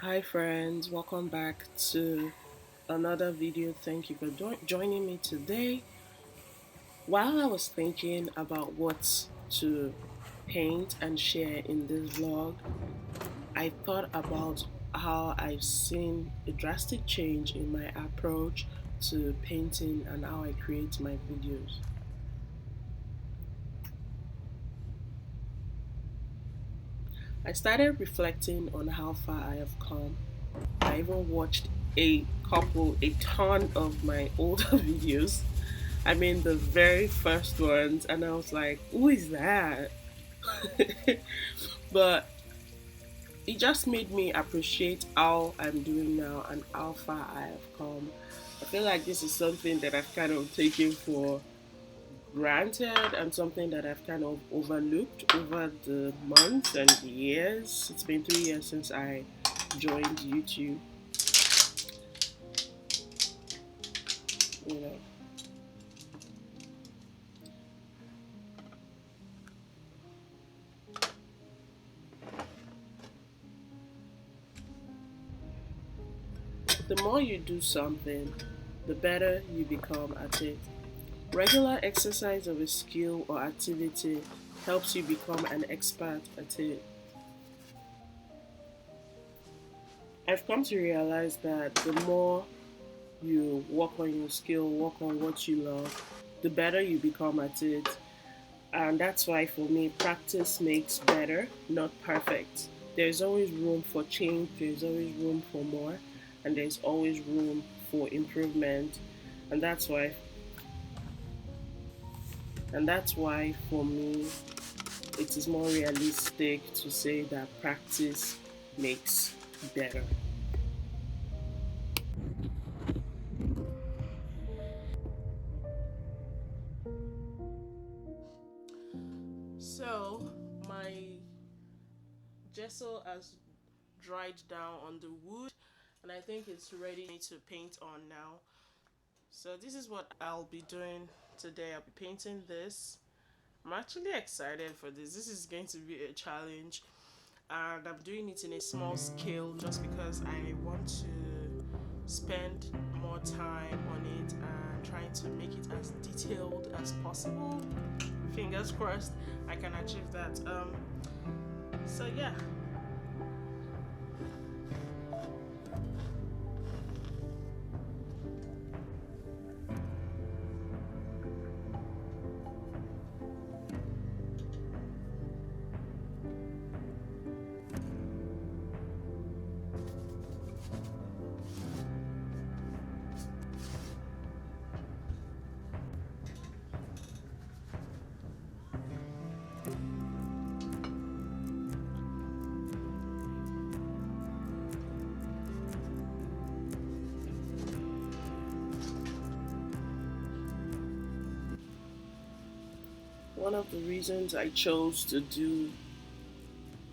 Hi friends, welcome back to another video. Thank you for joining me today. While I was thinking about what to paint and share in this vlog, I thought about how I've seen a drastic change in my approach to painting and how I create my videos. I started reflecting on how far I have come. I even watched a ton of my older videos. I mean, the very first ones, and I was like, who is that? But it just made me appreciate how I'm doing now and how far I have come. I feel like this is something that I've kind of taken for granted and something that I've kind of overlooked over the months and the years. It's been 3 years since I joined YouTube, you know. The more you do something, the better you become at it. Regular exercise of a skill or activity helps you become an expert at it. I've come to realize that the more you work on your skill, work on what you love, the better you become at it. And that's why for me, practice makes better, not perfect. There's always room for change, there's always room for more, and there's always room for improvement. And that's why for me it is more realistic to say that practice makes better. So my gesso has dried down on the wood and I think it's ready to paint on now. So this is what I'll be doing today. I'll be painting this. I'm actually excited for this. This is going to be a challenge and I'm doing it in a small scale just because I want to spend more time on it and trying to make it as detailed as possible. Fingers crossed I can achieve that. So yeah. One of the reasons I chose to do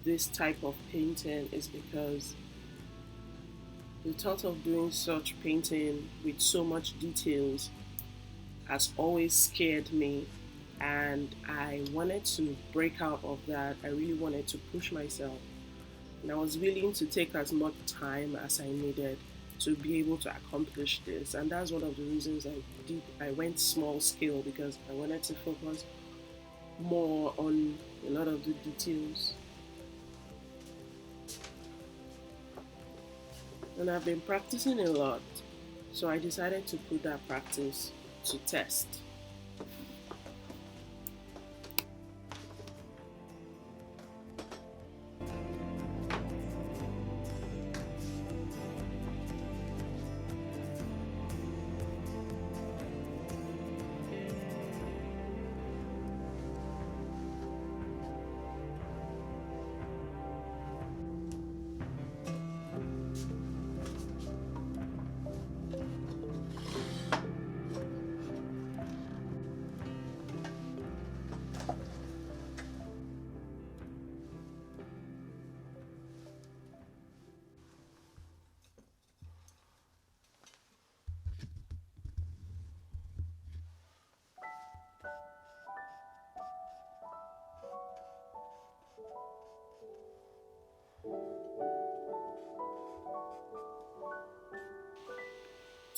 this type of painting is because the thought of doing such painting with so much details has always scared me, and I wanted to break out of that. I really wanted to push myself, and I was willing to take as much time as I needed to be able to accomplish this. And that's one of the reasons I went small scale, because I wanted to focus more on a lot of the details. And I've been practicing a lot, so I decided to put that practice to test.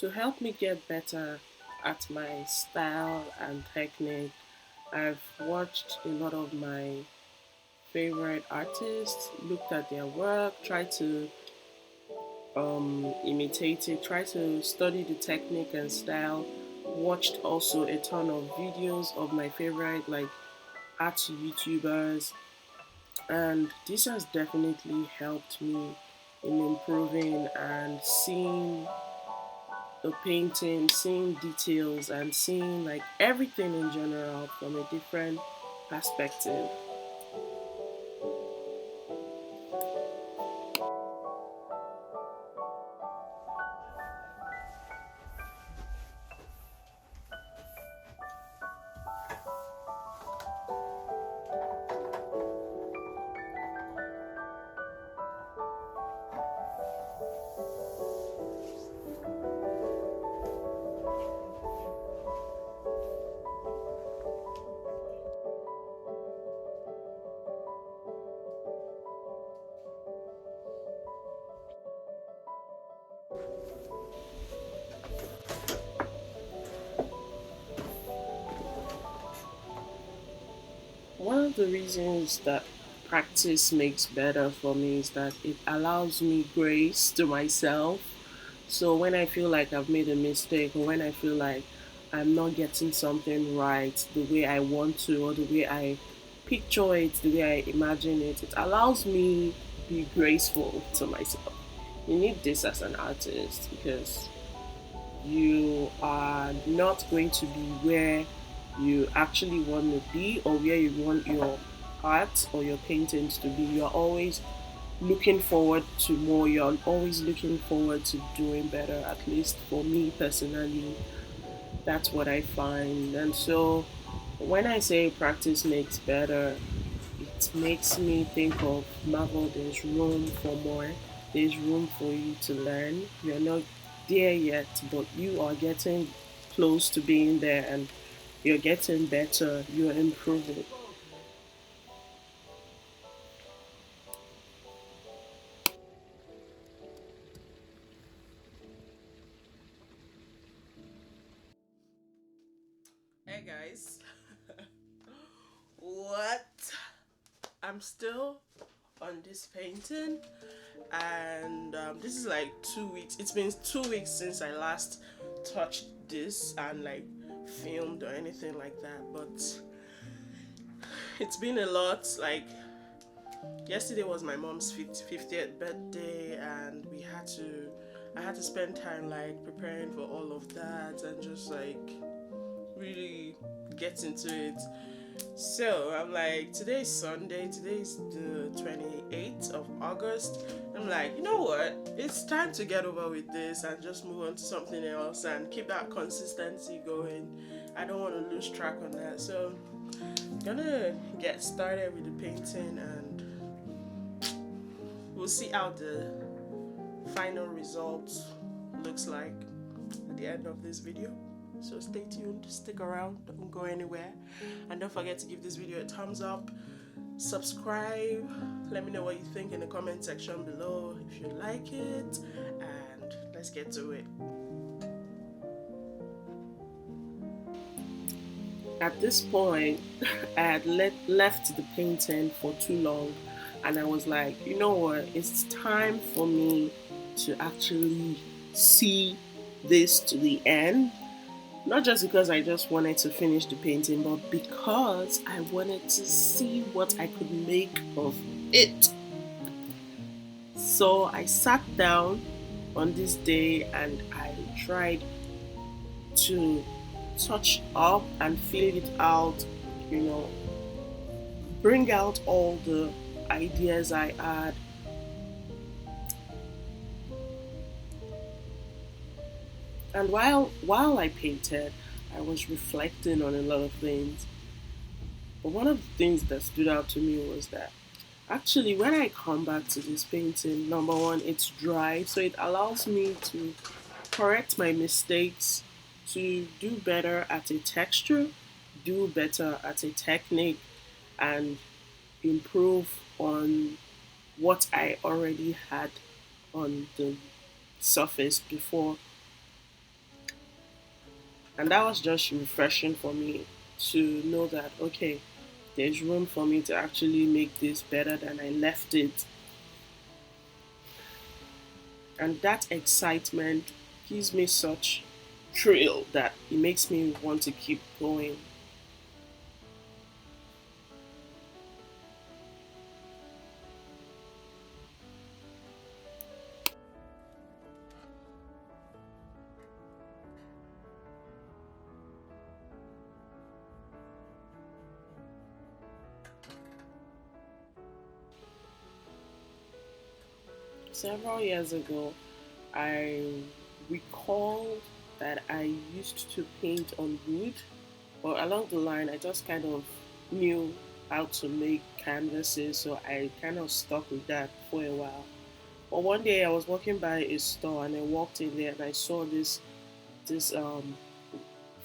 to help me get better at my style and technique, I've watched a lot of my favorite artists, looked at their work, tried to imitate it, tried to study the technique and style, watched also a ton of videos of my favorite like art YouTubers, and this has definitely helped me in improving and seeing the painting, seeing details, and seeing like everything in general from a different perspective. One of the reasons that practice makes better for me is that it allows me grace to myself. So when I feel like I've made a mistake, or when I feel like I'm not getting something right the way I want to, or the way I picture it, the way I imagine it, it allows me be graceful to myself. You need this as an artist because you are not going to be where you actually want to be, or where you want your art or your paintings to be. You're always looking forward to more, you're always looking forward to doing better. At least for me personally, that's what I find. And so when I say practice makes better, it makes me think of Marvel, there's room for more, there's room for you to learn. You're not there yet, but you are getting close to being there, and you're getting better, you're improving. Hey guys, what? I'm still on this painting, and this is like 2 weeks. It's been 2 weeks since I last touched this and like filmed or anything like that, but it's been a lot. Like yesterday was my mom's 50th birthday, and I had to spend time like preparing for all of that and just like really get into it. So I'm like, today's Sunday, today's the 28th of August. I'm like, you know what? It's time to get over with this and just move on to something else and keep that consistency going. I don't want to lose track on that. So I'm gonna get started with the painting, and we'll see how the final result looks like at the end of this video. So stay tuned, stick around, don't go anywhere, and don't forget to give this video a thumbs up, subscribe, let me know what you think in the comment section below if you like it, and let's get to it. At this point, I had left the painting for too long, and I was like, you know what, it's time for me to actually see this to the end. Not just because I just wanted to finish the painting, but because I wanted to see what I could make of it. So I sat down on this day and I tried to touch up and fill it out, you know, bring out all the ideas I had. And while I painted, I was reflecting on a lot of things. But one of the things that stood out to me was that actually when I come back to this painting, number one, it's dry, so it allows me to correct my mistakes, to do better at a texture, do better at a technique, and improve on what I already had on the surface before. And that was just refreshing for me to know that, okay, there's room for me to actually make this better than I left it. And that excitement gives me such thrill that it makes me want to keep going. Several years ago, I recall that I used to paint on wood, or along the line, I just kind of knew how to make canvases, so I kind of stuck with that for a while. But one day, I was walking by a store and I walked in there and I saw this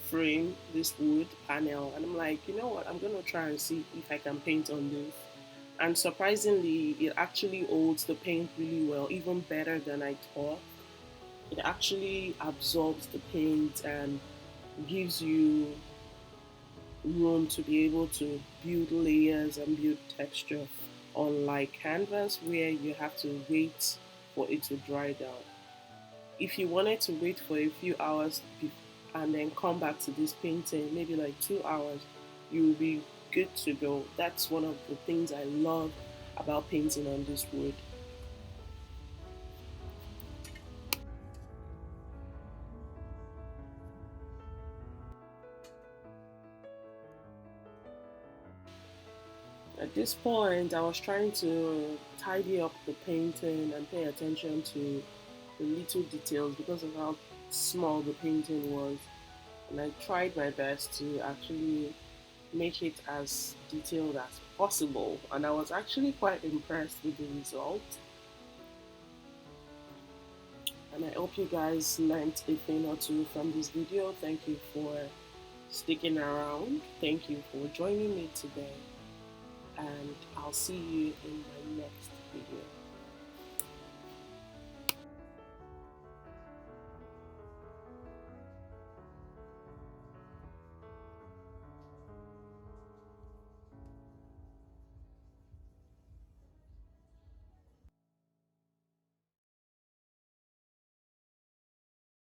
frame, this wood panel, and I'm like, you know what? I'm gonna try and see if I can paint on this. And surprisingly, it actually holds the paint really well, even better than I thought. It actually absorbs the paint and gives you room to be able to build layers and build texture, unlike canvas where you have to wait for it to dry down. If you wanted to wait for a few hours and then come back to this painting, maybe like 2 hours, you will be good to go. That's one of the things I love about painting on this wood. At this point, I was trying to tidy up the painting and pay attention to the little details because of how small the painting was. And I tried my best to actually make it as detailed as possible. And I was actually quite impressed with the result. And I hope you guys learned a thing or two from this video. Thank you for sticking around. Thank you for joining me today. And I'll see you in my next video.